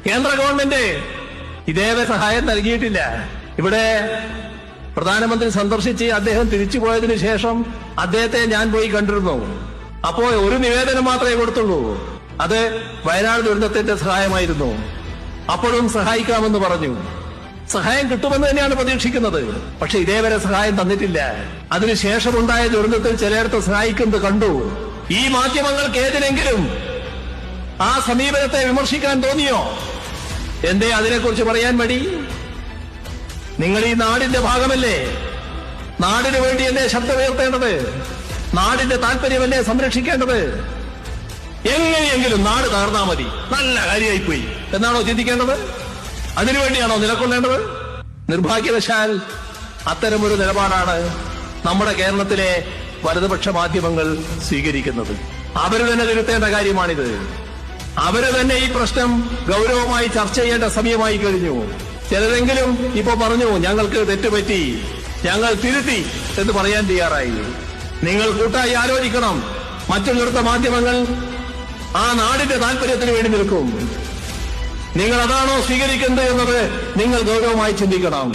കേന്ദ്ര ഗവൺമെന്റ് ഇതേവരെ സഹായം നൽകിയിട്ടില്ല. ഇവിടെ പ്രധാനമന്ത്രി സന്ദർശിച്ച് അദ്ദേഹം തിരിച്ചു പോയതിനു ശേഷം അദ്ദേഹത്തെ ഞാൻ പോയി കണ്ടിരുന്നു. അപ്പോ ഒരു നിവേദനം മാത്രമേ കൊടുത്തുള്ളൂ. അത് വയനാട് ദുരന്തത്തിന്റെ സഹായമായിരുന്നു. അപ്പോഴും സഹായിക്കാമെന്ന് പറഞ്ഞു. സഹായം കിട്ടുമെന്ന് തന്നെയാണ് പ്രതീക്ഷിക്കുന്നത്. പക്ഷെ ഇതേവരെ സഹായം തന്നിട്ടില്ല. അതിനുശേഷമുണ്ടായ ദുരന്തത്തിൽ ചിലയിടത്ത് സഹായിക്കുന്നത് കണ്ടു. ഈ മാധ്യമങ്ങൾക്ക് ഏതിനെങ്കിലും ആ സമീപനത്തെ വിമർശിക്കാൻ തോന്നിയോ? എന്തേ അതിനെക്കുറിച്ച് പറയാൻ മടി? നിങ്ങൾ ഈ നാടിന്റെ ഭാഗമല്ലേ? നാടിനു വേണ്ടിയല്ലേ ശബ്ദമുയർത്തേണ്ടത്? നാടിന്റെ താല്പര്യമല്ലേ സംരക്ഷിക്കേണ്ടത്? എങ്ങനെയെങ്കിലും നാട് തകർന്നാ മതി, നല്ല കാര്യമായിപ്പോയി എന്നാണോ ചിന്തിക്കേണ്ടത്? അതിനുവേണ്ടിയാണോ നിലകൊള്ളേണ്ടത്? നിർഭാഗ്യവശാൽ അത്തരമൊരു നിലപാടാണ് നമ്മുടെ കേരളത്തിലെ വലതുപക്ഷ മാധ്യമങ്ങൾ സ്വീകരിക്കുന്നത്. അവര് തന്നെ തിരുത്തേണ്ട കാര്യമാണിത്. അവര് തന്നെ ഈ പ്രശ്നം ഗൗരവമായി ചർച്ച ചെയ്യേണ്ട സമയമായി കഴിഞ്ഞു. ചിലരെങ്കിലും ഇപ്പൊ പറഞ്ഞു ഞങ്ങൾക്ക് തെറ്റുപറ്റി, ഞങ്ങൾ തിരുത്തി എന്ന് പറയാൻ തയ്യാറായി. നിങ്ങൾ കൂട്ടായി ആലോചിക്കണം. മറ്റുള്ളിടത്ത മാധ്യമങ്ങൾ ആ നാടിന്റെ താല്പര്യത്തിന് വേണ്ടി നിൽക്കും. നിങ്ങൾ അതാണോ സ്വീകരിക്കുന്നത് എന്നത് നിങ്ങൾ ഗൗരവമായി ചിന്തിക്കണം.